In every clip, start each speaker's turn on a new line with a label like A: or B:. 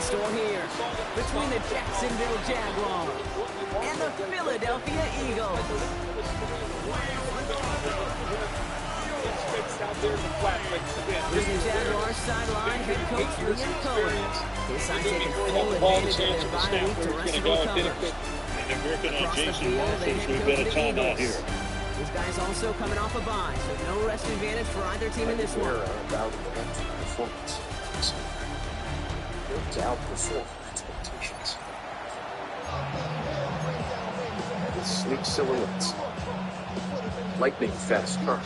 A: store here between the Jacksonville Jaguars and the Philadelphia Eagles. Here's the Jaguars sideline head coach Liam Cohen. His side taking full advantage of their bye week to rest and recover. Across the field, they head coach the Eagles. These guys also coming off a bye, so no rest advantage for either team in this one.
B: To outperform expectations. With sleek silhouettes, lightning fast turn,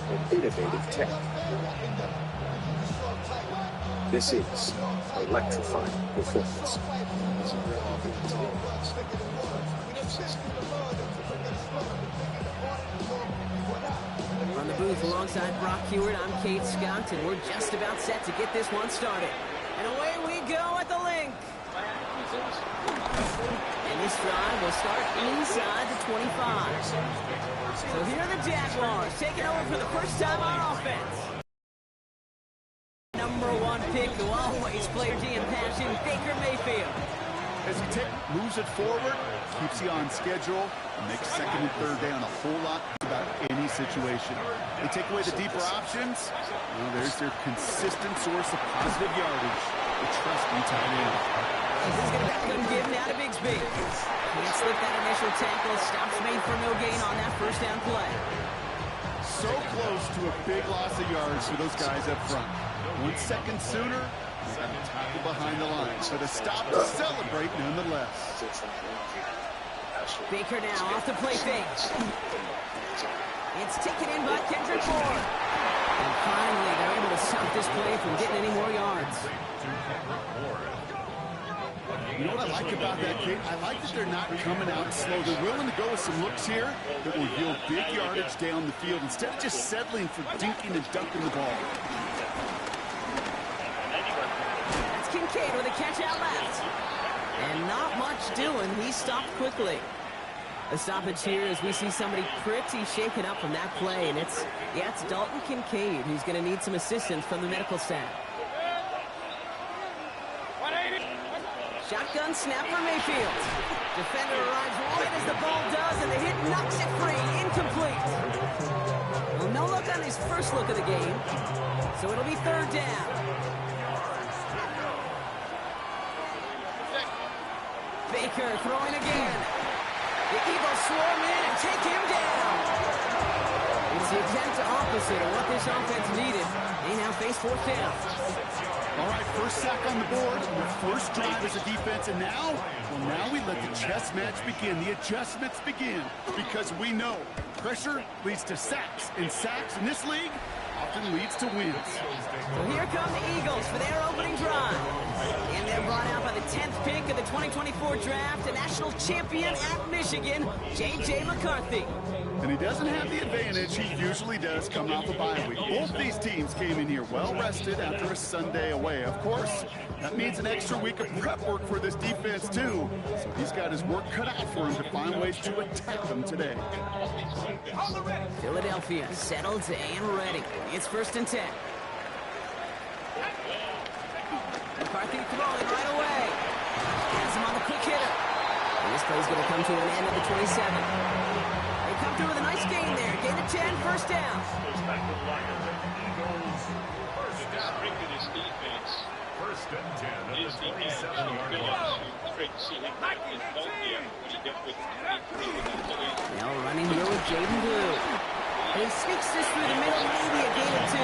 B: and innovative tech. This is electrifying performance.
A: On the booth alongside Brock Hewitt, I'm Kate Scott, and we're just about set to get this one started. And away we go at the link. And this drive will start inside the 25. So here are the Jaguars taking over for the first time on offense. Number 1 pick who always plays G and passion, Baker Mayfield.
C: As he moves it forward, keeps you on schedule, makes second and third down a whole lot about any situation. They take away the deeper options. Well, there's their consistent source of positive yardage, the trusting tight end.
A: This is going to give now to Bigsby. Can't slip that initial tackle. Stops made for no gain on that first down play.
C: So close to a big loss of yards for those guys up front. 1 second sooner, they got a tackle behind the line. So to stop to celebrate nonetheless.
A: Baker now off the play fake. It's taken in by Kendrick Moore. And finally, they're able to stop this play from getting any more yards.
C: You know what I like about that, Kate? I like that they're not coming out slow. They're willing to go with some looks here that will yield big yardage down the field instead of just settling for dinking and dunking the ball.
A: That's Kincaid with a catch out left. And not much doing. He stopped quickly. A stoppage here as we see somebody pretty shaken up from that play. And it's Dalton Kincaid who's going to need some assistance from the medical staff. Shotgun snap for Mayfield. Defender arrives right as the ball does, and the hit knocks it free. Incomplete. Well, no look on his first look of the game, so it'll be third down. Baker throwing again. The Eagles swarm in and take him down. It's the exact opposite of what this offense needed. They now face fourth down.
C: All right, first sack on the board, the first drive as a defense, and now we let the chess match begin. The adjustments begin, because we know pressure leads to sacks, and sacks in this league often leads to wins.
A: So here come the Eagles for their opening drive. And they're brought out by the 10th pick of the 2024 draft, a national champion at Michigan, J.J. McCarthy.
C: And he doesn't have the advantage he usually does coming off a bye week. Both these teams came in here well-rested after a Sunday away. Of course, that means an extra week of prep work for this defense, too. So he's got his work cut out for him to find ways to attack them today.
A: Philadelphia settled and ready. It's 1st and 10. McCarthy throwing right away. Has him on the quick hitter. And this play's going to come to an end at the 27. They come through with a nice gain there. Gain of 10, first down.
D: First and 10 at the 27-yard line.
A: Now running here with Jaden Blue. He sneaks this through the middle, maybe a gain of 2.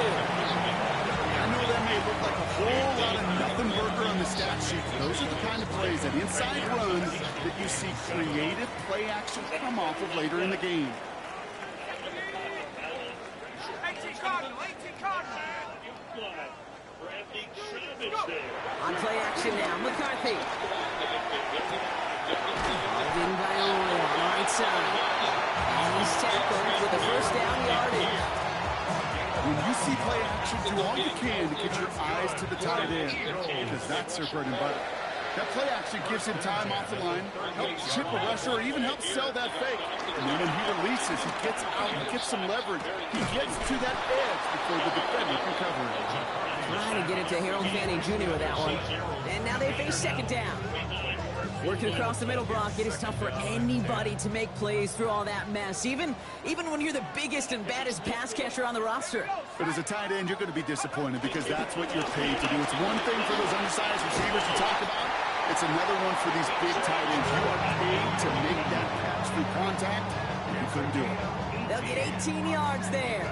C: I know that may look like a whole lot of nothing burger on the stat sheet. Those are the kind of plays, and inside runs, that you see creative play action come off of later in the game.
A: On play action now, McCarthy. Holding by Roy on the right side. And he's tackled with the first down yardage.
C: When you see play action, do all you can to get your eyes to the tight end, because that's their bread and butter. That play action gives him time off the line, helps chip a rusher, or even helps sell that fake. And then when he releases, he gets out, he gets some leverage. He gets to that edge before the defender can cover it.
E: Trying to get it to Harold Fanning Jr. with that one. And now they face second down. Working across the middle, Brock. It is tough for anybody to make plays through all that mess, even when you're the biggest and baddest pass catcher on the roster.
C: But as a tight end, you're going to be disappointed because that's what you're paid to do. It's one thing for those undersized receivers you talk about. It's another one for these big tight ends. You are paid to make that catch through contact, and you couldn't do it.
E: They'll get 18 yards there.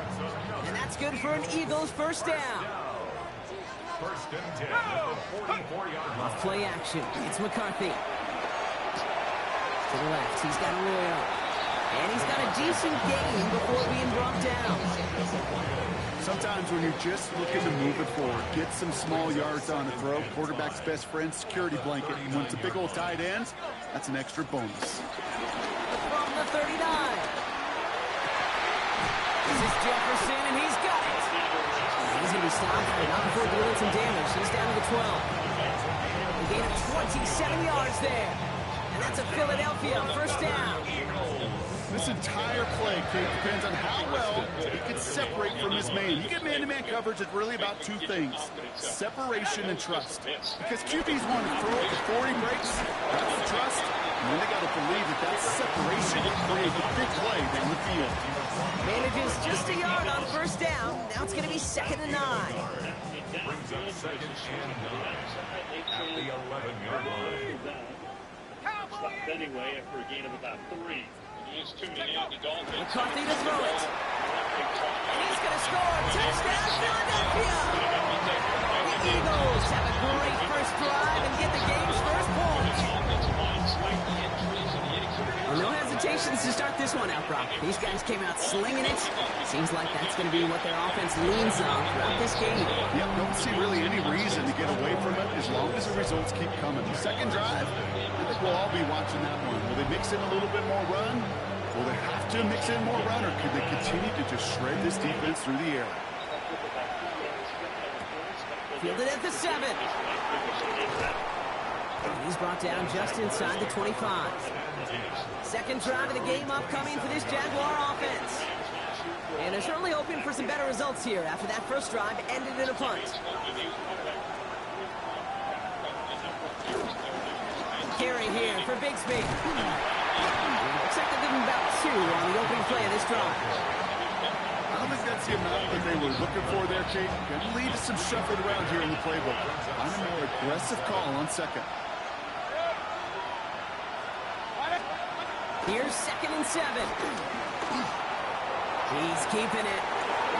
E: And that's good for an Eagles first down.
D: First and 10 at the 44-yard line.
E: Off play action. It's McCarthy. To the left. He's got Arroyo. And he's got a decent gain before being brought down.
C: Sometimes when you're just looking to move it forward, get some small yards on a throw, quarterback's best friend, security blanket. And when it's a big old tight end, that's an extra bonus.
E: From the 39. This is Jefferson, and he's got it. He's going to be stopped, but not before doing some damage. He's down to the 12. A gain of 27 yards there. And that's a Philadelphia first down.
C: This entire play, Kate, depends on how well he can separate from his man. You get man-to-man coverage, it's really about two things, separation and trust. Because QBs want to throw it before he breaks, that's the trust, and then they got to believe that that separation creates a big play down the field.
E: Manages just a yard on first down. Now it's going to be 2nd and 9.
D: Brings up 2nd and 9 at the 11-yard line.
A: Anyway, after a gain of about 3. He's tuning in the Dolphins.
E: McCarthy to throw it. And he's going to score. Touchdown, Philadelphia! The Eagles have a great first drive and get the game's first point. Well, no hesitations to start this one out, Brock. These guys came out slinging it. Seems like that's going to be what their offense leans on throughout this game.
C: Yep, don't see really any reason to get away from it as long as the results keep coming. The second drive, I think we'll all be watching that one. Will they mix in a little bit more run? Will they have to mix in more run, or could they continue to just shred this defense through the air?
E: Fielded at the 7. And he's brought down just inside the 25. Second drive of the game upcoming for this Jaguar offense. And they're certainly hoping for some better results here after that first drive ended in a punt. Carry here for Bigsby. Looks like they give him about 2 on the opening play of this drive.
C: I don't think that's the amount that they were looking for there, Kate. Going to lead to some shuffling around here in the playbook. Find a more aggressive call on second.
E: Here's 2nd and 7. He's keeping it.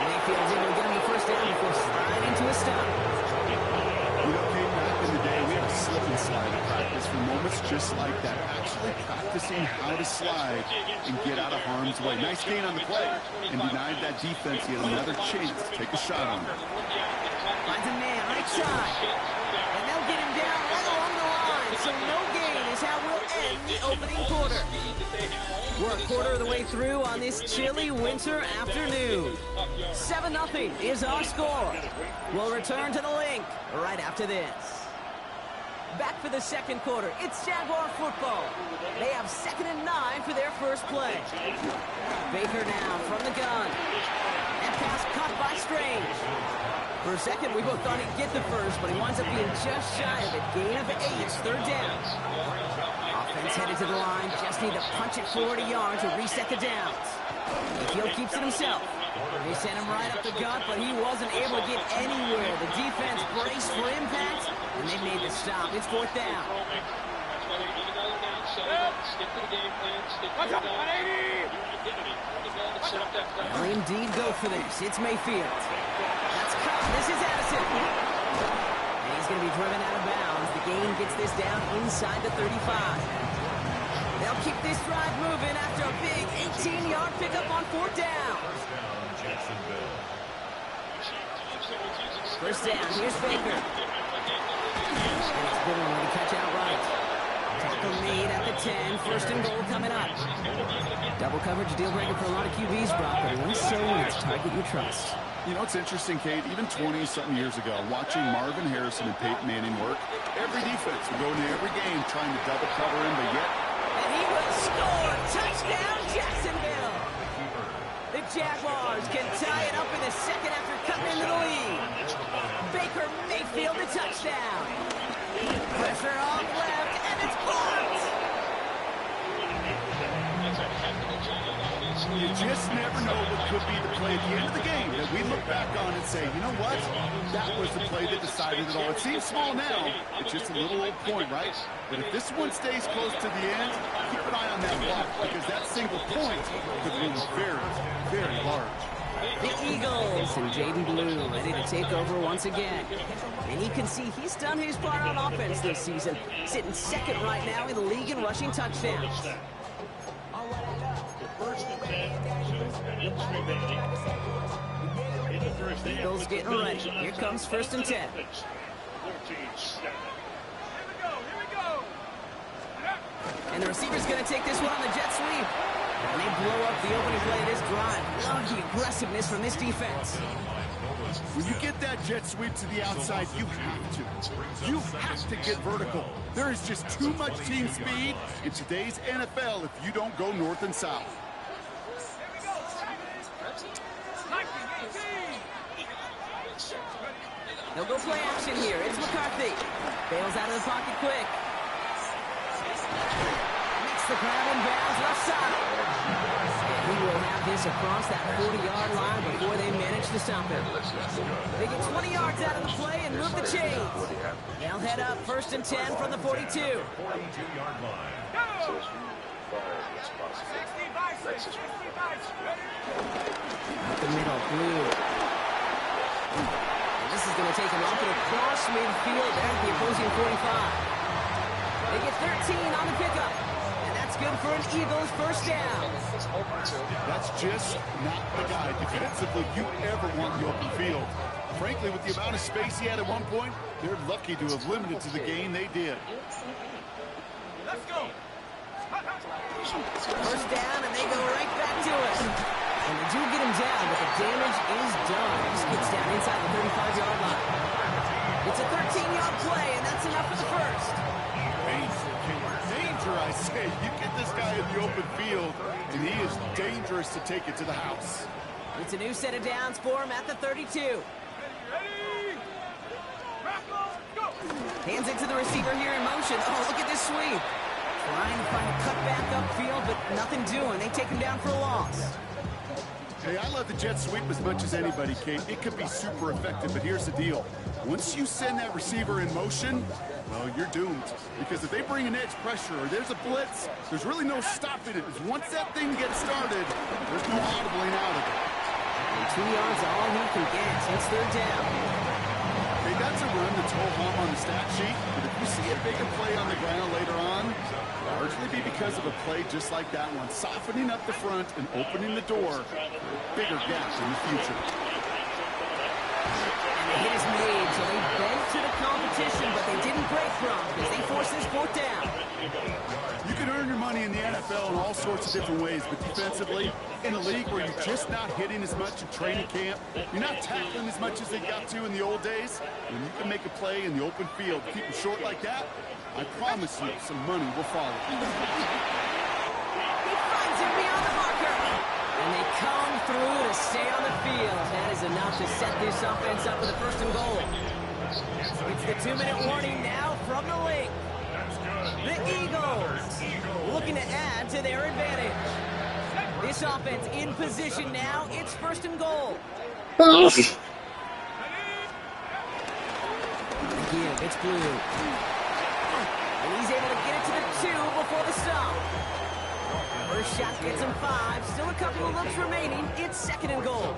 E: Mayfield's able to get him the first down before sliding to a stop.
C: You know, Kate, back in the day, we had a slip and slide practice for moments just like that. Actually practicing how to slide and get out of harm's way. Nice gain on the play. And denied that defense. He had another chance to take a shot on him.
E: Finds a man right side. And they'll get him down right along the line. So no gain is how we'll end the opening quarter. We're a quarter of the way through on this chilly winter afternoon. 7-0 is our score. We'll return to the link right after this. Back for the second quarter. It's Jaguar football. They have 2nd and 9 for their first play. Baker now from the gun. And pass caught by Strange. For a second, we both thought he'd get the first, but he winds up being just shy of it. Gain of 8, third down. Offense headed to the line. Just need to punch it 40 yards to reset the downs. Mayfield keeps it himself. They sent him right up the gut, but he wasn't able to get anywhere. The defense braced for impact, and they made the stop. It's 4th down. They'll indeed go for this. It's Mayfield. That's cut. This is Addison. And he's going to be driven out of bounds. The gain gets this down inside the 35. They'll keep this drive moving after a big 18-yard pickup on 4th down. First down, here's Baker. And it's a good one to catch outright. Tackle made at the 10, 1st and goal coming up. Double coverage deal breaker for a lot of QBs, Brock, but less so when it's target you trust.
C: You know, it's interesting, Kate, even 20-something years ago, watching Marvin Harrison and Peyton Manning work, every defense would go into every game trying to double cover him, but yet...
E: And he will score! Touchdown, Jacksonville! The Jaguars can tie it up in the second after cutting into the lead. Baker Mayfield the touchdown. Pressure off left, and it's blocked.
C: You just never know what could be the play at the end of the game that we look back on and say, you know what? That was the play that decided it all. It seems small now. It's just a little old point, right? But if this one stays close to the end, keep an eye on that block because that single point could be very, very large.
E: The Eagles and Jaden Blue ready to take over once again. And you can see he's done his part on offense this season, sitting second right now in the league in rushing touchdowns. Eagles getting ready. Here comes 1st and 10. And the receiver's going to take this one on the jet sweep. And they blow up the opening play of this drive. Love the aggressiveness from this defense.
C: When you get that jet sweep to the outside, you have to. You have to get vertical. There is just too much team speed in today's NFL if you don't go north and south.
E: They'll go play action here. It's McCarthy. Bails out of the pocket quick. Makes the grab in bounds left side. And he will have this across that 40-yard line before they manage to stop him. They get 20 yards out of the play and move the chains. They'll head up 1st and 10 from the 42.
D: 42-yard line.
E: Up the middle, Blue. This is going to take him up and across midfield there at the opposing 45. They get 13 on the pickup. And that's good for an Eagles first down.
C: That's just not the guy defensively you ever want in the open field. Frankly, with the amount of space he had at one point, they're lucky to have limited to the gain they did.
E: Let's go. First down, and they go right back to it. And they do get him down, but the damage is done. He gets down inside the 35-yard line. It's a 13-yard play, and that's enough for the first.
C: Danger, I say. You get this guy in the open field, and he is dangerous to take it to the house.
E: It's a new set of downs for him at the 32. Hands it to the receiver here in motion. Oh, look at this sweep. Trying to find a cutback upfield, but nothing doing. They take him down for a loss.
C: Hey, I love the jet sweep as much as anybody, Kate. It could be super effective, but here's the deal. Once you send that receiver in motion, well, you're doomed. Because if they bring an edge pressure or there's a blitz, there's really no stopping it. Once that thing gets started, there's no audibling out of it.
E: And 2 yards all he can get since they're down.
C: Okay, that's a run that's ho-hum on the stat sheet, but if you see a bigger play on the ground later on, largely be because of a play just like that one, softening up the front and opening the door for a bigger gap in the future.
E: And the hit is made, so they bent to the competition, but they didn't break from because they forced this fourth down.
C: You can earn your money in the NFL in all sorts of different ways, but defensively, in a league where you're just not hitting as much in training camp, you're not tackling as much as they got to in the old days, when you can make a play in the open field, keep it short like that, I promise you some money will follow.
E: He finds him beyond the marker. And they come through to stay on the field. That is enough to set this offense up with a 1st and goal. It's the 2-minute warning now from the link. The Eagles looking to add to their advantage. This offense in position now. It's 1st and goal. Again, it's Blue. And he's able to get it to the 2 before the stop. First shot gets him 5. Still a couple of looks remaining. It's 2nd and goal.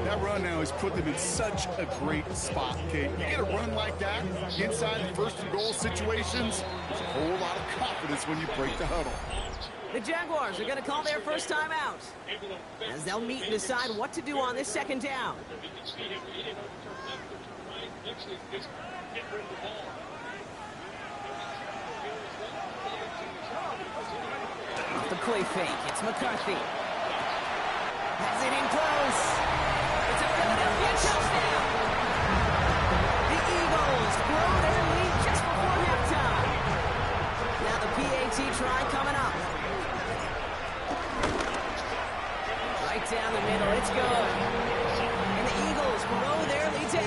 C: That run now has put them in such a great spot, Kate. You get a run like that inside the 1st and goal situations, there's a whole lot of confidence when you break the huddle.
E: The Jaguars are going to call their first time out as they'll meet and decide what to do on this 2nd down. Off the play fake, it's McCarthy. Has it in close. It's a Philadelphia touchdown. The Eagles grow their lead just before halftime. Now the PAT try coming up. Right down it's good. And the Eagles blow their lead to 8.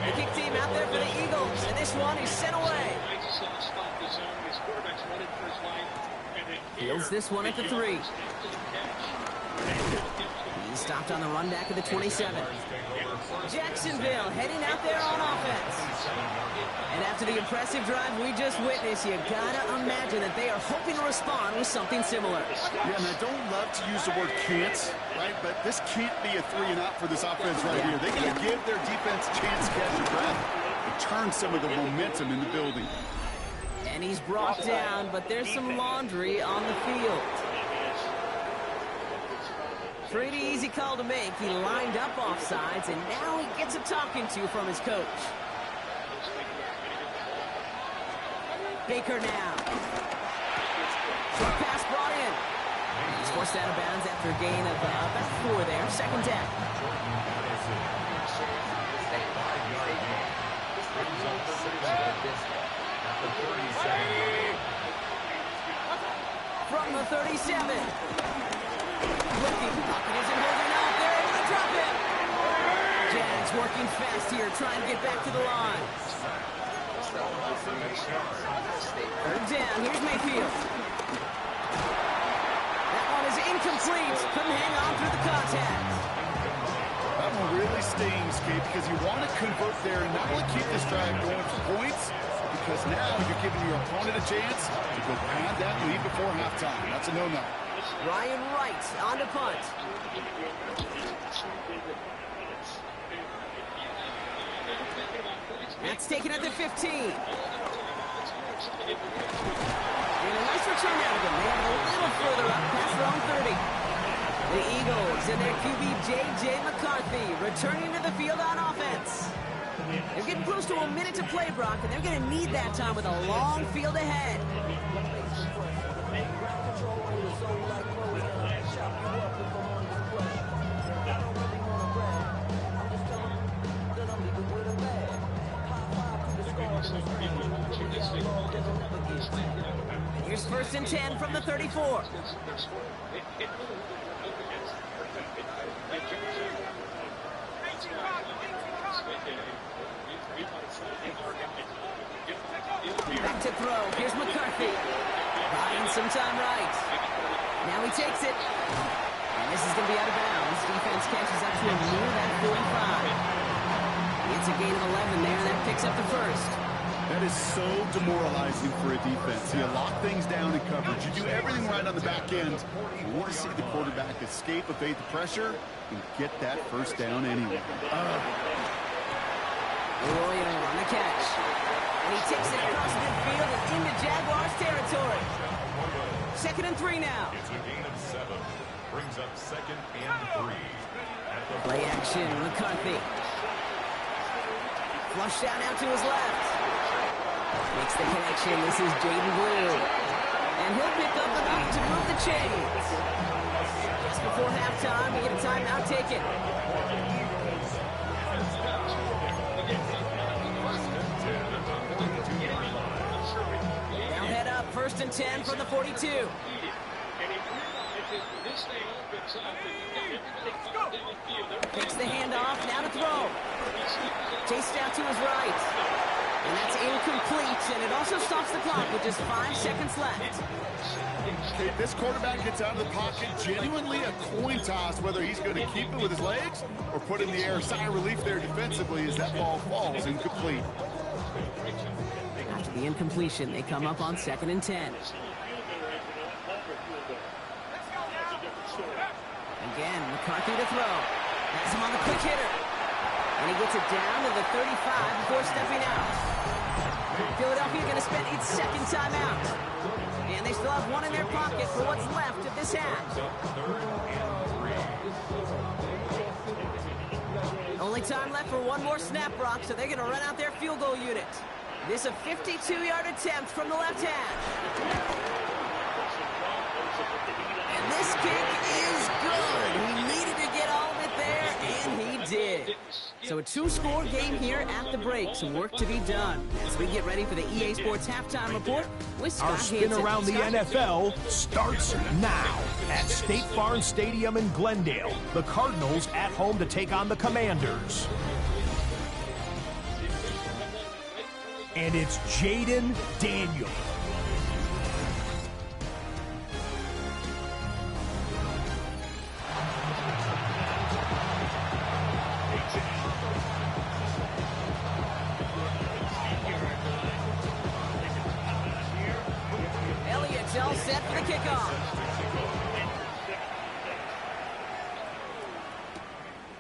E: The kick team out there for the Eagles, and this one is sent away. Fields this one at the 3. He's stopped on the run back of the 27. Jacksonville heading out there on offense. And after the impressive drive we just witnessed, you gotta imagine that they are hoping to respond with something similar.
C: Yeah, and I don't love to use the word can't, right? But this can't be a 3-and-out for this offense right here. They gotta give their defense a chance to catch their breath and turn some of the momentum in the building.
E: And he's brought down, but there's some laundry on the field. Pretty easy call to make. He lined up offsides, and now he gets a talking to from his coach. Baker now. Short pass brought in. He's forced out of bounds after a gain of about 4 there. Second down. From the 37. Looking, pocket isn't holding out. They're able to drop him. Jags working fast here, trying to get back to the line. Third down, here's Mayfield. That one is incomplete. Couldn't hang on through the contact.
C: That one really stings, Kate, because you want to convert there and not only keep this drive going for points, because now you're giving your opponent a chance to go pound that lead before halftime. That's a no-no.
E: Ryan Wright on to punt. That's taken at the 15. And a nice return out of them. They have a little further up past their own 30. The Eagles and their QB J.J. McCarthy returning to the field on offense. They're getting close to a minute to play, Brock, and they're going to need that time with a long field ahead. Here's 1st and 10 from the 34. Back to throw. Here's McCarthy. Buying some time right. Now he takes it. And this is going to be out of bounds. Defense catches up to him near that 45. It's a gain of 11 there, and that picks up the first.
C: That is so demoralizing for a defense. You lock things down in coverage. You do everything right on the back end. You want to see the quarterback escape, evade the pressure, and get that first down anyway.
E: Arroyo on the catch. And he takes it across midfield and into Jaguars territory. 2nd and 3 now.
D: It's a gain of 7. Brings up 2nd and 3.
E: Play action, McCarthy. Flushed out now to his left. Makes the connection. This is Jaden Blue. And he'll pick up enough to move the chains. Just before halftime, we get a timeout taken. Now head up, 1st and 10 from the 42. Takes the handoff, now to throw. Chased out to his right. And that's incomplete, and it also stops the clock with just 5 seconds left.
C: Okay, this quarterback gets out of the pocket, genuinely a coin toss, whether he's going to keep it with his legs or put in the air. Sigh of relief there defensively as that ball falls incomplete.
E: After the incompletion, they come up on 2nd and 10. Again, McCarthy to throw. Has him on the quick hitter. And he gets it down to the 35 before stepping out. Philadelphia going to spend its 2nd timeout. And they still have one in their pocket for what's left of this half. Only time left for one more snap, Brock, so they're going to run out their field goal unit. This a 52-yard attempt from the left hash. And this kick is good. He needed to get all of it there, and he did. So a two-score game here at the break. Some work to be done as we get ready for the EA Sports Halftime Report with Scott
F: Our spin
E: Hansen.
F: around the
E: Scott?
F: NFL starts now at State Farm Stadium in Glendale. The Cardinals at home to take on the Commanders. And it's Jaden Daniel.
E: Elliott's all set for the kickoff.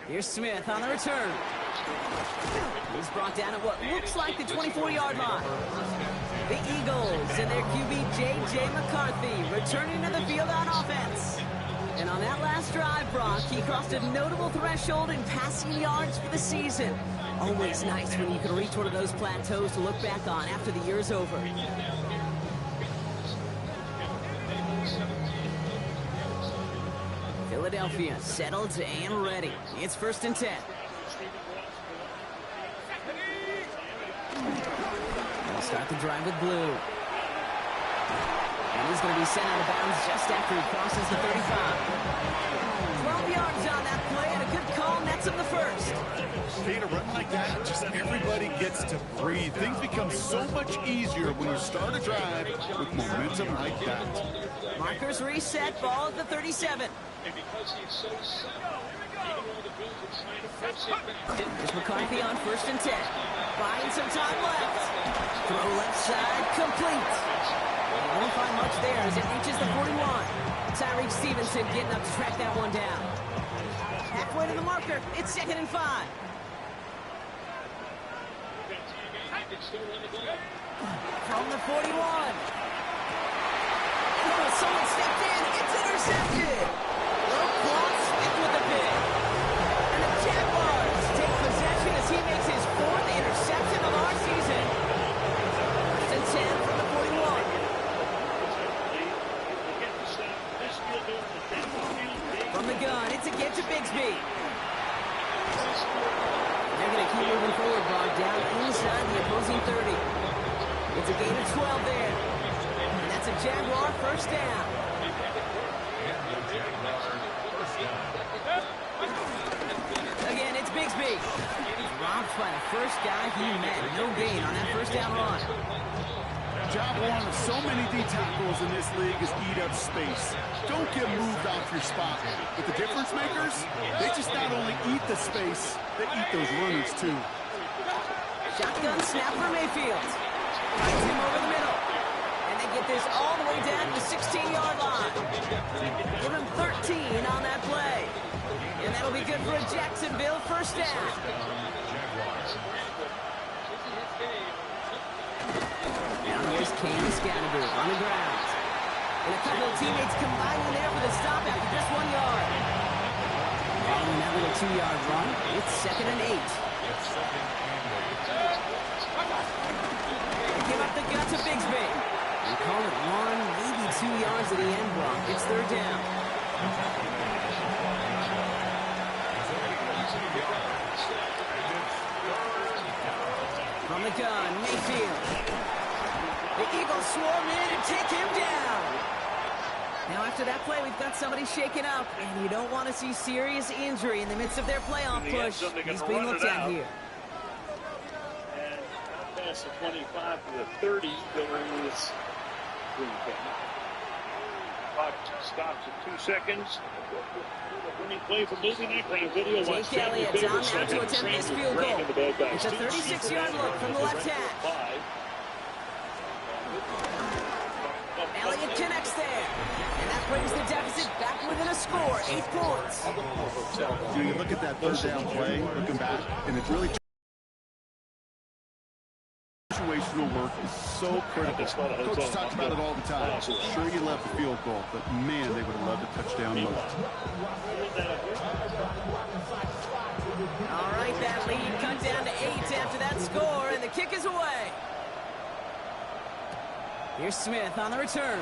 E: Here's Smith on the return. He's brought down at what looks like the 24-yard line. The Eagles and their QB J.J. McCarthy returning to the field on offense. And on that last drive, Brock, he crossed a notable threshold in passing yards for the season. Always nice when you can reach one of those plateaus to look back on after the year's over. Philadelphia settled and ready. It's 1st and 10. They'll start the drive with Blue. And he's going to be sent out of bounds just after he crosses the 35. 12 yards on that play and a good call nets him the first.
C: Stay to run like that, just everybody gets to breathe. Things become so much easier when you start a drive with momentum like that.
E: Markers reset, ball at the 37. There's McCarthy on 1st and 10. Buying some time left. Throw left side, complete. They won't find much there as it reaches the 41. Tyreek Stevenson getting up to track that one down. Halfway to the marker, it's 2nd and 5. From the 41. Oh, someone stepped in. It's intercepted. Smith with the pick. And the Jaguars take possession as he makes his 4th interception of our season. 1st and 10 from the 41. From the gun, it's a get to Bigsby. They're going to keep moving forward, Bob, down inside the opposing 30. It's a gain of 12 there. And that's a Jaguar 1st down. Again, it's Bigsby. Robbed by the first guy he met. No gain on that 1st down run.
C: Job one of so many D tackles in this league is eat up space. Don't get moved off your spot. But the difference makers, they just not only eat the space, they eat those runners too.
E: Shotgun snap for Mayfield. Finds him over the middle. And they get this all the way down to the 16-yard line. Give him 13 on that play. And that'll be good for a Jacksonville 1st down. Now here's Kane Scatterby on the ground. And a couple of teammates combining there for the stop after just 1 yard. Following that little 2-yard run, it's 2nd and 8. They give up the gut to Bigsby. They call it 1, maybe 2 yards at the end block. It's 3rd down. From the gun, Mayfield. The Eagles swarm in and take him down. Now after that play, we've got somebody shaken up, and you don't want to see serious injury in the midst of their playoff push. He's being looked at here.
A: And past the 25 to the 30 goes Green Bay. Clock stops at 2 seconds. Winning play for moving that ground video.
E: Jake Elliott down now to attempt this field goal. It's a 36-yard look from the left hash. Elliott connects there. And that brings the deficit back within a score, 8 points.
C: You look at that 3rd down play, looking back, and it's really situational work is so critical. Coaches talk about it all the time. Sure, you love the field goal, but man, they would have loved a touchdown most.
E: All right, that lead cut down to 8 after that score, and the kick is away. Here's Smith on the return.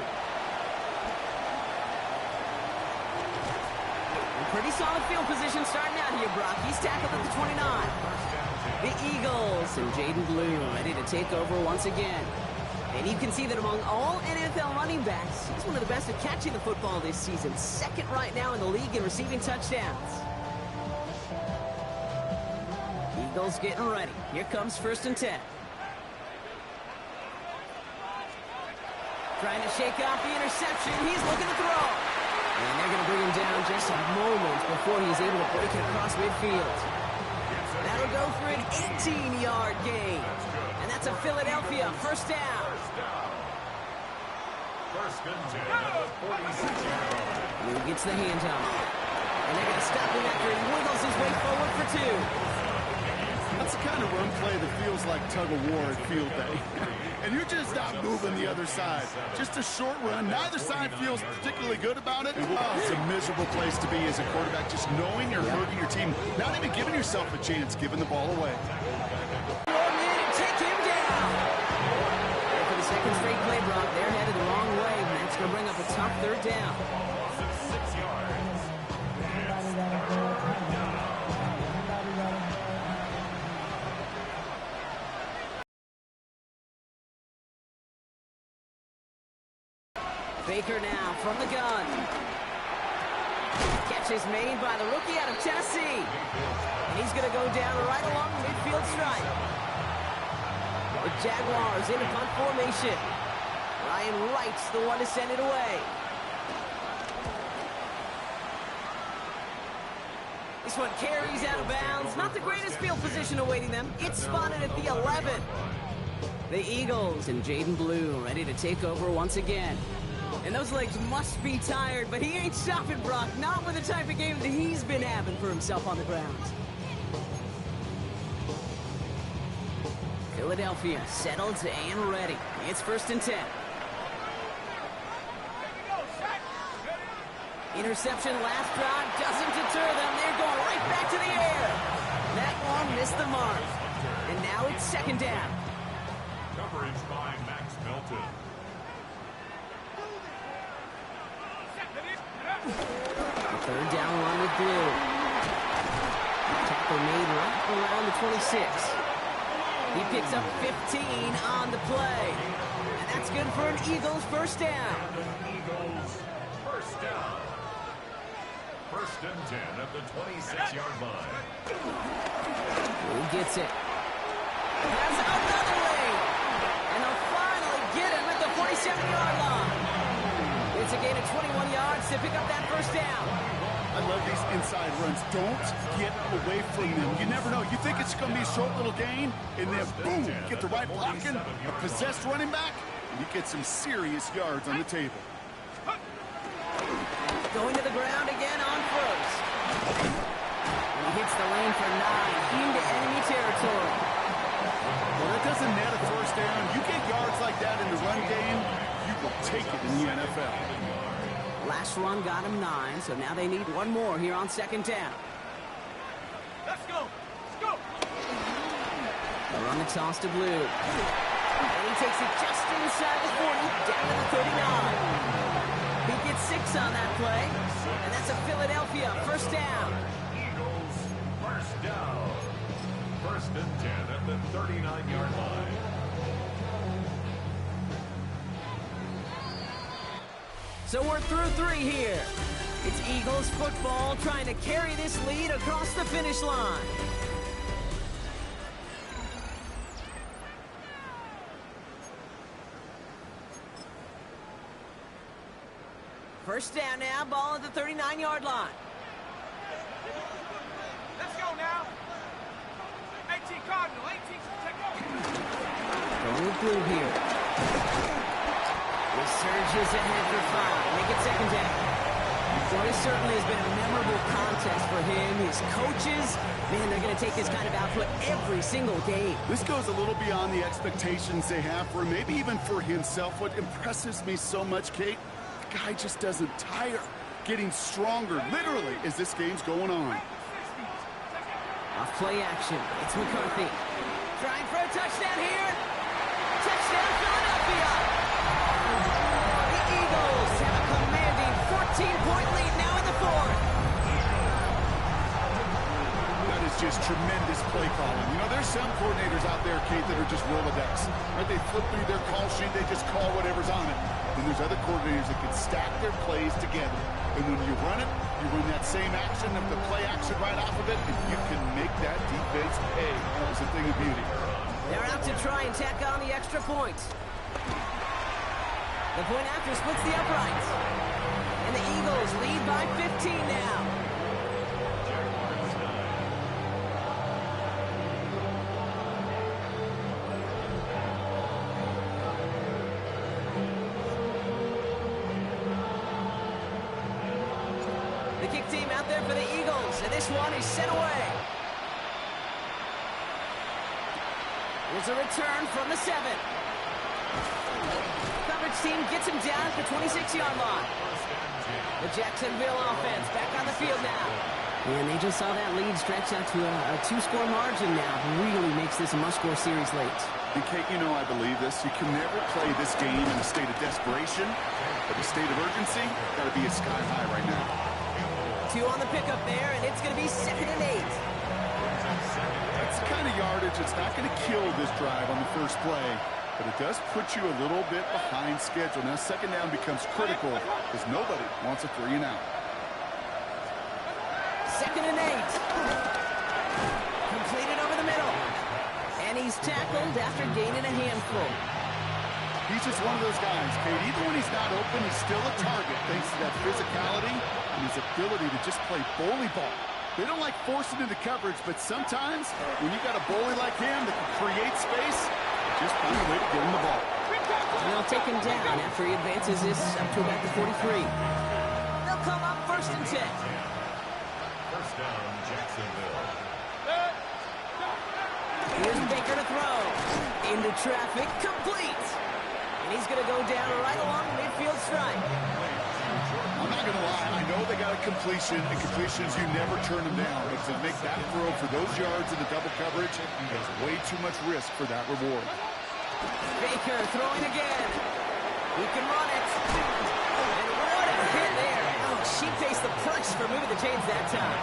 E: Pretty solid field position starting out here, Brock. He's tackled at the 29. The Eagles and Jaden Blue ready to take over once again. And you can see that among all NFL running backs, he's one of the best at catching the football this season. Second right now in the league in receiving touchdowns. Eagles getting ready. Here comes 1st and 10. Trying to shake off the interception. He's looking to throw. And they're going to bring him down just a moment before he's able to break it across midfield. That'll go for an 18-yard gain. And that's a Philadelphia first down.
D: First and 10 at the 46-yard line.
E: Blue gets the handoff. And they're going to stop him after he wiggles his way forward for 2.
C: That's the kind of run play that feels like tug-of-war at field day. And you're just not moving the other side. Just a short run. Neither side feels particularly good about it. It's a miserable place to be as a quarterback, just knowing you're hurting your team, not even giving yourself a chance, giving the ball away.
E: Take him down. And for the second straight play, Brock, they're headed the wrong way. And that's going to bring up a tough 3rd down.
D: 6 yards.
E: Baker now from the gun. Catch is made by the rookie out of Tennessee. And he's going to go down right along the midfield stripe. The Jaguars in a punt formation. Ryan Wright's the one to send it away. This one carries out of bounds. Not the greatest field position awaiting them. It's spotted at the 11. The Eagles and Jaden Blue ready to take over once again. And those legs must be tired, but he ain't stopping, Brock. Not with the type of game that he's been having for himself on the ground. Philadelphia settled and ready. It's 1st and 10. Interception last drive doesn't deter them. They're going right back to the air. That one missed the mark. And now it's 2nd down.
D: Coverage by Max Melton.
E: 3rd down line with Blue. Tackle made right around the 26. He picks up 15 on the play. And that's good for an Eagles first down.
D: Eagles first down. 1st and 10 at the 26-yard line.
E: Blue gets it. Has another lane. And they'll finally get him at the 47-yard line. It's a gain of 21 yards to pick up that first down.
C: I love these inside runs. Don't get away from them. You never know. You think it's going to be a short little gain, and then boom, get the right blocking, a possessed running back, and you get some serious yards on the table.
E: Going to the ground again on 1st. And he hits the lane for 9 into enemy territory.
C: Well, that doesn't net a first down. You get yards like that in the run game, you will take it in the NFL.
E: Last run got him 9, so now they need one more here on 2nd down.
A: Let's go. Let's go.
E: The run the toss to Blue. And he takes it just inside the 40, down to the 39. He gets 6 on that play, and that's a Philadelphia first down.
D: Eagles first down. 1st and 10 at the 39-yard line.
E: So we're through 3 here. It's Eagles football trying to carry this lead across the finish line. First down now, ball at the 39-yard line.
A: Let's go now. 18 Cardinal, 18. Take over.
E: Going with Blue here. He surges ahead for 5. Make it 2nd down. Well, this certainly has been a memorable contest for him. His coaches, man, they're going to take this kind of output every single game.
C: This goes a little beyond the expectations they have for him, maybe even for himself. What impresses me so much, Kate, the guy just doesn't tire. Getting stronger, literally, as this game's going on.
E: Off play action. It's McCarthy. Trying for a touchdown here. Touchdown, Philadelphia. The Eagles have a commanding 14-point lead now in the 4th.
C: just tremendous play calling. You know, there's some coordinators out there, Kate, that are just Rolodex. Right? They flip through their call sheet, they just call whatever's on it. And there's other coordinators that can stack their plays together. And when you run it, you run that same action of the play action right off of it, and you can make that defense pay. That was a thing of beauty.
E: They're out to try and tack on the extra point. The point after splits the uprights. And the Eagles lead by 15 now. The kick team out there for the Eagles, and this one is sent away. Here's a return from the 7. Coverage team gets him down at the 26-yard line. The Jacksonville offense back on the field now. And they just saw that lead stretch out to a 2-score margin now. Really makes this a must-score series late.
C: And Kate, you know I believe this. You can never play this game in a state of desperation, but the state of urgency got to be sky high right now.
E: 2 on the pickup there, and it's going to be 2nd and 8.
C: That's the kind of yardage that's not going to kill this drive on the first play, but it does put you a little bit behind schedule. Now 2nd down becomes critical because nobody wants a 3 and out.
E: 2nd and 8. Completed over the middle. And he's tackled after gaining a handful.
C: He's just one of those guys, Kate. Even when he's not open, he's still a target thanks to that physicality and his ability to just play bully ball. They don't like forcing into coverage, but sometimes when you got a bully like him that can create space, just find a way to get him the ball.
E: And they'll take him down after he advances this up to about the 43. They'll come up 1st and 10.
D: First down, Jacksonville.
E: Here's Baker to throw. Into traffic, complete. And he's going to go down right along the midfield stripe.
C: I'm not going to lie. I know they got a completion, and completions, you never turn them down. But to make that throw for those yards in the double coverage, there's way too much risk for that reward.
E: Baker throwing again. He can run it. And what a hit there. Oh, she faced the punch for moving the chains that time.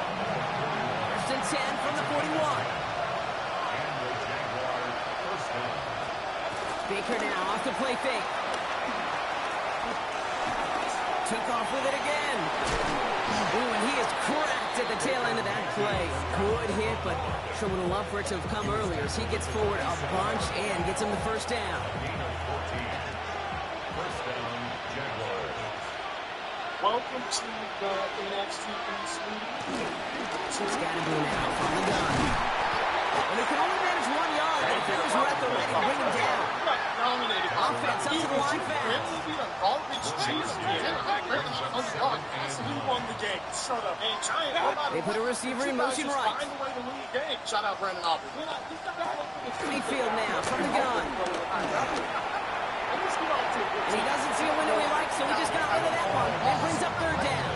E: 1st and 10 from the 41. Baker now off the play fake. Took off with it again. Ooh, and he is cracked at the tail end of that play. Good hit, but sure would have loved for it to have come earlier as he gets forward a bunch and gets him the 1st down.
A: Welcome to the NXT East meeting.
E: He's got to be now from the gun. And he can only manage 1 yard. The defenders were at the ready to bring him down. Offense up to the line fast. They put a receiver in motion right.
A: Shout out Brandon Aubrey.
E: Mayfield now from the gun. And he doesn't see a window he likes, so he just got rid of that one. That brings up 3rd down.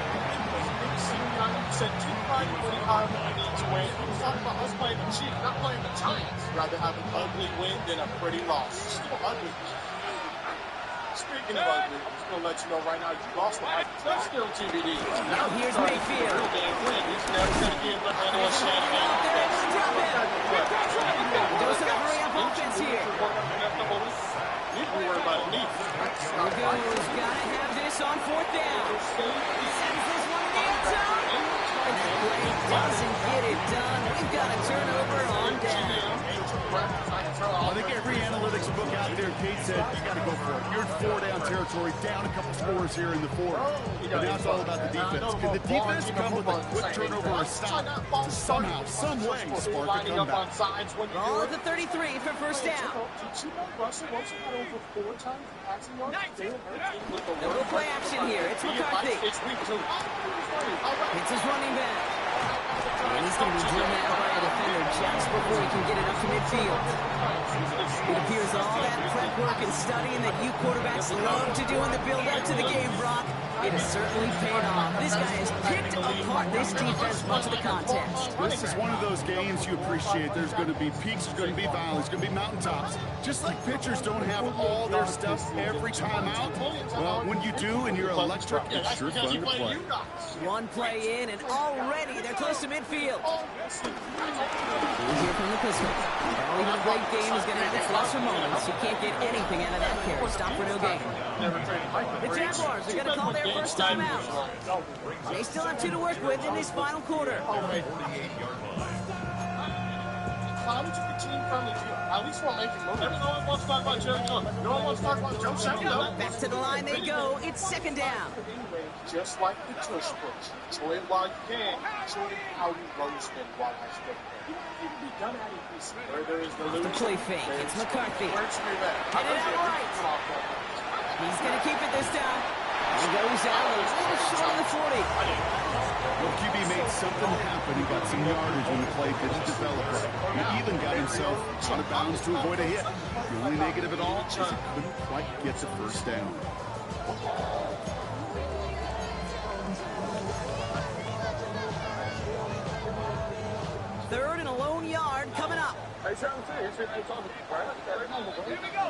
A: Said too right when he needs to win. He was talking about us playing the Chiefs, not playing the Giants. Rather have an ugly win than a pretty loss. Still ugly. Speaking of ugly, I'm just going to let you know right now, you lost the hype. That's still TBD.
E: Now here's Mayfield.
A: He's never going to give up a shot.
E: Dose of hurry up offense here.
A: We worry about it.
E: Goes got to have this on 4th down. Sends this one to the end zone. And that play doesn't get it done. We've got a turnover on down.
C: I think every analytics book out there, Kate said, you got to go for it. You're in 4-down territory, down a couple scores here in the 4th. But now it's all about the defense. Can the defense come with a quick turnover or stop to somehow, some way, spark a comeback?
E: Ball at the 33 for 1st down. Double play action here. It's McCarthy. It's his running back. And he's going to be driven out by a defender just before he can get it up to midfield. It appears all that prep work and studying that you quarterbacks love to do in the build-up to the game, Brock, it has certainly paid off. This guy has picked apart this defense much of the contest.
C: This is one of those games you appreciate. There's going to be peaks, there's going to be valleys, there's going to be mountaintops. Just like pitchers don't have all their stuff every time out, well, when you do and you're electric, it's sure fun to play.
E: One play in, and already they're close to midfield. Here from the pistol. Well, even a great game is going to have its lesser moments. You can't get anything out of that carry. Stop for no gain. The Jaguars are going to call their first time out. They still have 2 to work with in this final quarter.
G: How much of the team from the field? At least we're making moves. No one wants to talk about Jerry Jones. No one wants to talk about Joe Sheffield.
E: Back to the line they go. It's second down.
G: Just like the tush push. Enjoy it while you can. Show them how you roast them while I stick there. You can be done at it where there is no
E: The play fake. It's McCarthy.
G: Where's your back?
E: Hit it out right. He's going to keep it this time. He goes out a little short of the 40.
C: Well, QB made something happen. He got some yardage when the play didn't develop right. He even got himself out of bounds to avoid a hit. The only negative at all is he couldn't quite get the first down.
E: Third and a lone yard coming up.
G: Here we go.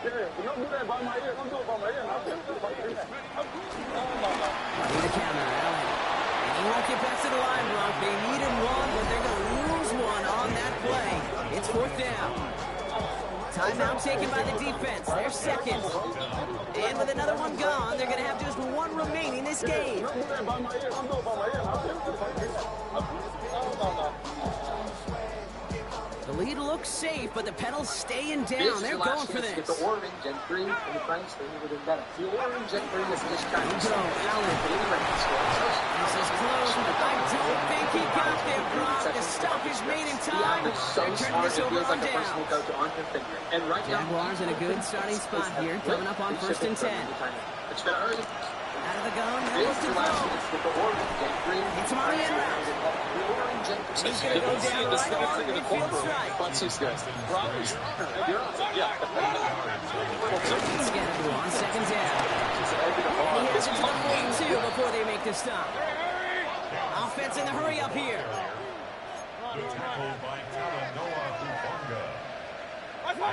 G: Don't do that by my ear. Don't do it by my ear.
E: The counter, Allen. And he won't get back to the line, Bronk. They needed one, but they're going to lose one on that play. It's 4th down. Timeout taken by the defense. They're second. And with another one gone, they're going to have just one remaining this game. The lead looks safe, but the pedals staying down. They're going for this.
G: The orange and green and the French thing with the better. The orange and green is just kind of
E: This is close, but I don't think he got there, Brock. The stop is made in time. They're turning this over on down. Jaguars in a good starting spot here, coming up on 1st and 10. Out of the gun, they'll look to throw. It's him on the end route. He's going to go down right along the midfield strike.
G: He's
E: going to go on 2nd down. And he heads into the 42 before they make the stop. Offense in the hurry up here.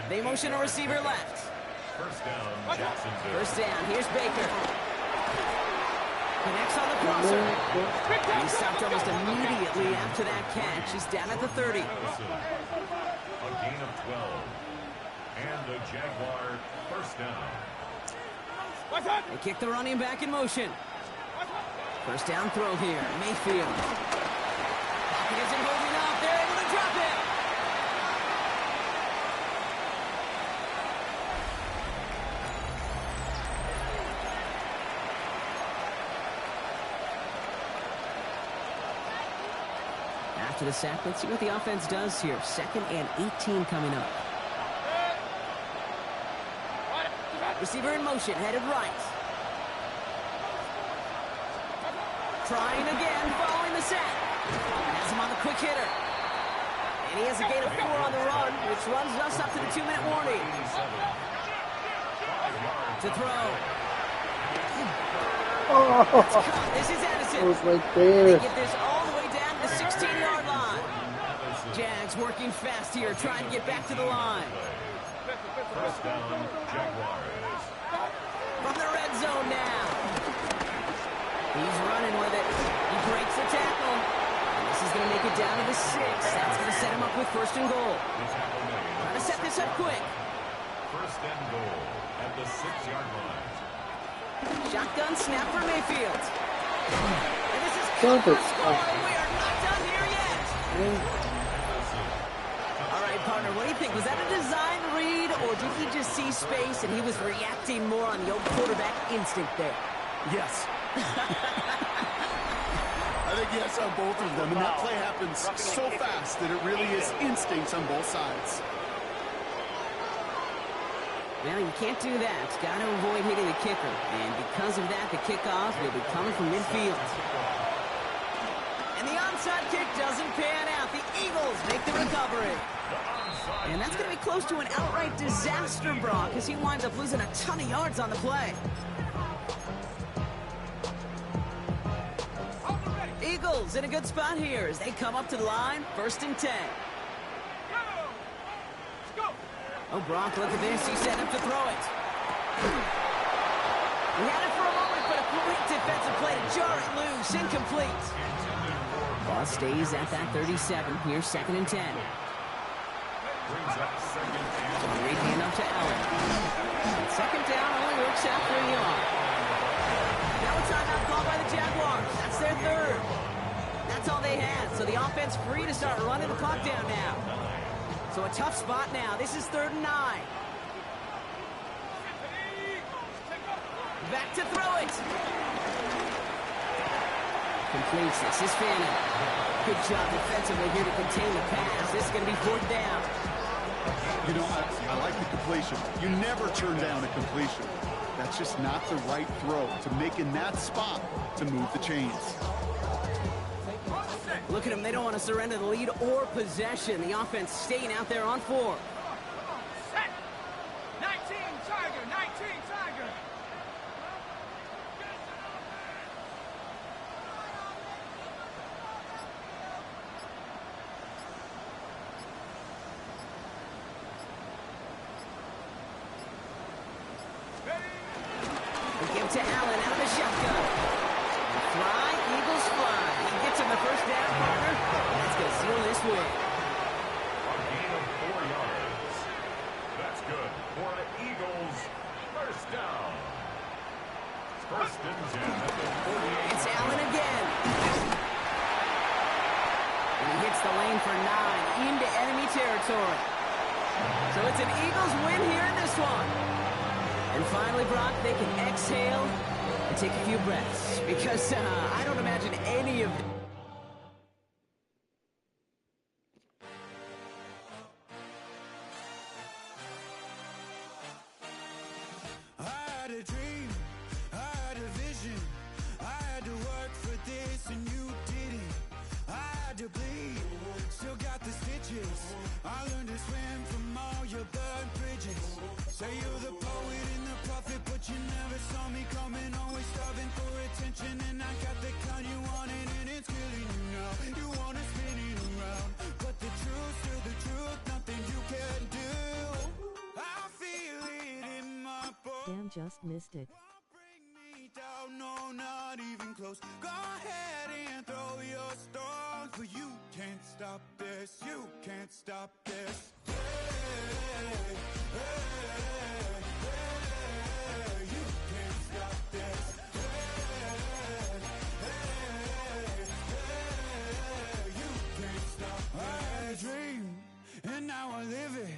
E: They motion a receiver left. First down. Here's Baker. Connects on the crosser. He stopped almost immediately after that catch. He's down at the 30.
D: A gain of 12. And the Jaguar first down.
E: They kick the running back in motion. First down throw here. Mayfield. He isn't holding up. They're able to drop it. After the sack, let's see what the offense does here. 2nd and 18 coming up. Receiver in motion, headed right. Trying again, following the sack. Has him on the quick hitter. And he has a gain of 4 on the run, which runs us up to the 2-minute warning. To throw. This is Edison.
H: It was right there.
E: They get this all the way down to the 16-yard line. Jags working fast here, trying to get back to the line.
D: First down, Jaguars.
E: From the red zone now. He's running with it. He breaks the tackle. And this is going to make it down to the 6. That's going to set him up with 1st and goal. Trying to set this up quick.
D: First and goal at the 6-yard line.
E: Shotgun snap for Mayfield. And this is
H: Cover.
E: score. We are not done here yet. All right, partner, what do you think? Was that a design read, or did he just see space and he was reacting more on the old quarterback instinct there?
C: Yes. I think yes on both of them, and that play happens so fast that it really is instincts on both sides.
E: Well, you can't do that. Got to avoid hitting the kicker. And because of that, the kickoff will be coming from midfield. And the onside kick doesn't pan out. The Eagles make the recovery. And that's going to be close to an outright disaster, Brock, as he winds up losing a ton of yards on the play. Eagles in a good spot here as they come up to the line, 1st and 10. Oh, Brock, look at this. He's set up to throw it. He had it for a moment, but a great defensive play to jar it loose. Incomplete. Ball stays at that 37. Here's 2nd and 10. Great handoff to Allen. And 2nd down only works out for a yard. Now a timeout called by the Jaguars. That's their 3rd. That's all they had. So the offense free to start running the clock down now. So a tough spot now. This is 3rd and 9. Back to throw it. Completes. This is Fanning. Good job defensively here to contain the pass. This is going to be 4th down.
C: You know, I like the completion. You never turn down a completion. That's just not the right throw to make in that spot to move the chains.
E: Look at them. They don't want to surrender the lead or possession. The offense staying out there on 4.
H: Set. 19 Tiger. 19 Tiger.
E: They give to Allen out of the shotgun. Fly, Eagles fly. He gets him the 1st down, partner. That's going to seal this win.
D: A gain of 4 yards. That's good for an Eagles 1st down. 1st and 10 at the 48.
E: It's Allen again. And he hits the lane for 9 into enemy territory. So it's an Eagles win here in this one. And finally, Brock, they can exhale and take a few breaths. Because I don't imagine any of them.
I: I had a dream, I had a vision. I had to work for this and you didn't. I had to bleed, still got the stitches. I learned to swim from all your burnt bridges. Say you're the poet and the prophet, but you never saw me coming. Always starving for attention, and I got the kind you wanted, and it's killing you now. You wanna spin it around, but the truth's still the truth. Nothing you can do. I feel it in my bones.
J: Damn, just missed it.
I: Bring me down, no, not even close. Go ahead and throw your stones, but you can't stop this. You can't stop this. Hey, hey, hey, you can't stop this. Hey, hey, hey, you can't stop this. I had a dream, and now I live it.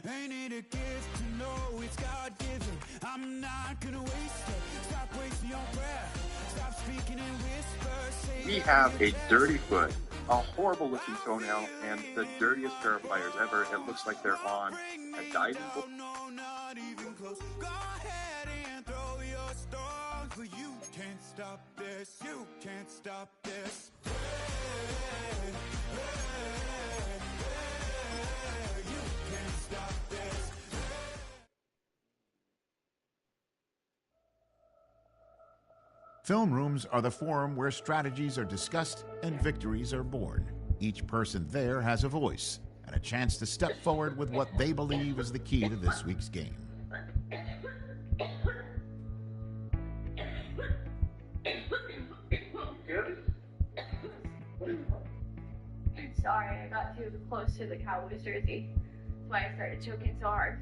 I: Ain't it a gift to know it's God-given? I'm not gonna waste it. Stop wasting your breath. Stop speaking in whispers.
K: We have a dirty foot, a horrible looking toenail, and the dirtiest pair of pliers ever. It looks like they're on a diving board.
I: No, not even close. Go ahead and throw your stones, but you can't stop this. You can't stop this. Hey, hey, hey, you can't stop this.
L: Film rooms are the forum where strategies are discussed and victories are born. Each person there has a voice and a chance to step forward with what they believe is the key to this week's game.
M: Sorry, I got too close to the Cowboys jersey. That's why I started choking so hard.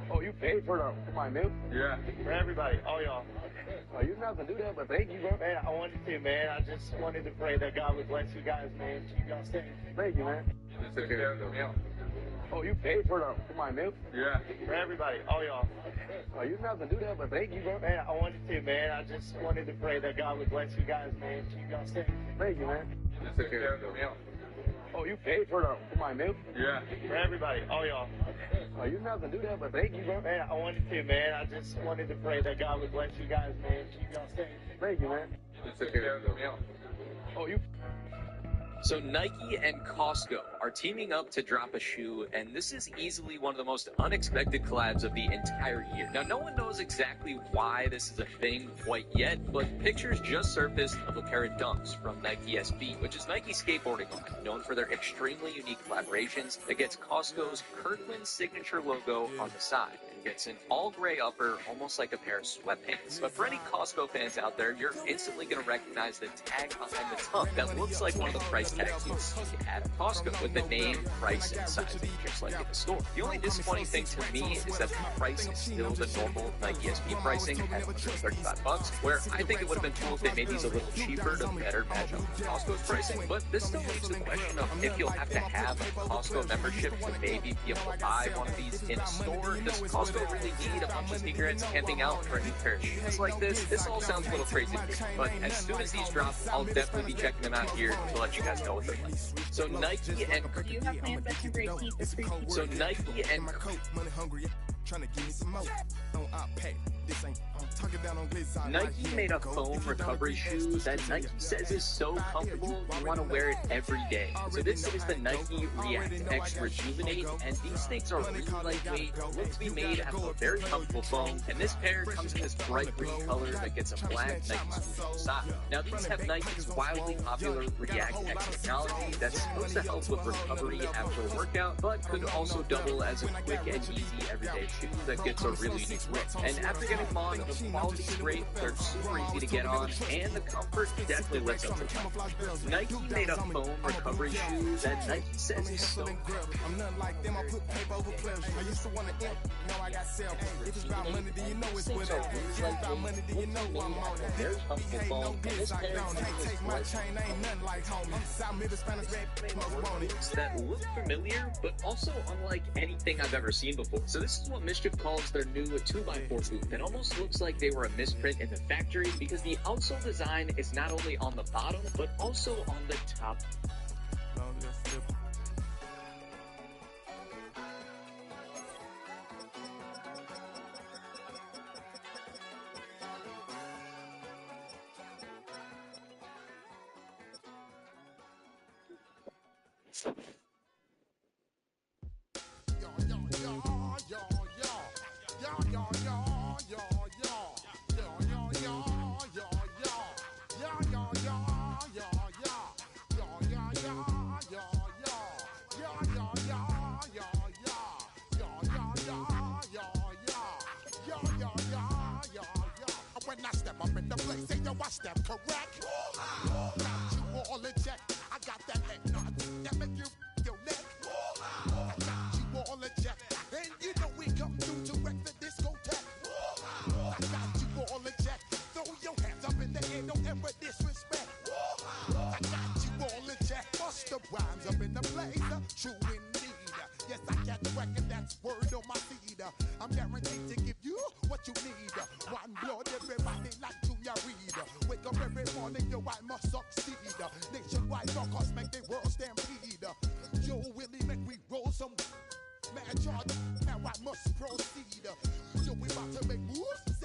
N: Oh, you paid for my milk?
O: Yeah.
N: For everybody, all y'all. Oh, you didn't have to do that, but thank you, bro.
O: Man, I wanted to, man. I just wanted to pray that God would bless you guys, man. Keep y'all safe.
N: Thank you, man. Oh, you paid for my milk?
O: Yeah. For everybody, all y'all.
N: Oh, you didn't have to do that, but thank you, bro.
O: Man, I wanted to, man. I just wanted to pray that God would bless you guys, man. Keep y'all safe.
N: Thank you, man. Oh, you paid for my milk?
O: Yeah. For everybody, all y'all.
N: Oh, you didn't have to do that, but thank you, bro.
O: Man, I wanted to, man. I just wanted to pray that God would bless you guys, man. Keep y'all safe.
N: Thank you, man.
O: Oh, you.
J: So Nike and Costco are teaming up to drop a shoe, and this is easily one of the most unexpected collabs of the entire year. Now, no one knows exactly why this is a thing quite yet, but pictures just surfaced of a pair of Dunks from Nike SB, which is Nike's skateboarding line, known for their extremely unique collaborations that gets Costco's Kirkland signature logo on the side. Gets an all-gray upper, almost like a pair of sweatpants. But for any Costco fans out there, you're instantly going to recognize the tag behind the tongue that looks like one of the price tags you see at Costco, with the name, price, and size, just like in the store. The only disappointing thing to me is that the price is still the normal Nike SB pricing at $135, where I think it would have been cool if they made these a little cheaper to better match up with Costco's pricing. But this still leaves the question of if you'll have to have a Costco membership to maybe be able to buy one of these in a store. Does Costco really need a bunch of sneakerheads camping out for a new pair of shoes like this? This all sounds a little crazy to me, but as soon as these drop, I'll definitely be checking them out here to let you guys know what they're like. So Nike and Nike made a foam recovery shoe that Nike says is so comfortable you want to wear it every day. So this is the Nike React X Rejuvenate, and these things are really lightweight, look to be made out of a very comfortable foam, and this pair comes in this bright green color that gets a black Nike swoosh on the side. Now these have Nike's wildly popular React X technology that's supposed to help with recovery after a workout, but could also double as a quick and easy everyday shoe that gets a really unique look. And after getting them on, the quality's great, they're super easy to get on, and the comfort definitely lives up to the top. Nike made a foam recovery shoe that Nike says is so
I: I'm not like them, I put paper over pleasure. I used to want to eat, now I got self. If it's about money, then you know it's with it. If it's about money, then you know I'm on it.
J: Very comfortable foam, and this pair
I: take my chain, ain't nothing like homie. South Middle Spanish red, most want it.
J: That look familiar, but also unlike anything I've ever seen before. So this is what Mischief calls their new 2x4 boot. It almost looks like they were a misprint in the factory because the outsole design is not only on the bottom, but also on the top.
I: When I step up in the place, say yo, I step correct. Got you all in check. I got that head nod that make you your neck. I got you all in check, and you know we come through to wreck the discotheque. I got you all in check. Throw your hands up in the air, don't ever disrespect. I got you all in check. Bust the rhymes up in the place, true indeed. Yes, I got the record, that's word on my feed. I'm guaranteed to give you what you need. One blood, everybody like Junior Reed. Wake up every morning, yo, I must succeed. Nationwide rockers make the world stampede. Yo, Willie, make we roll some mad charge. Now I must proceed. Yo, we about to make moves.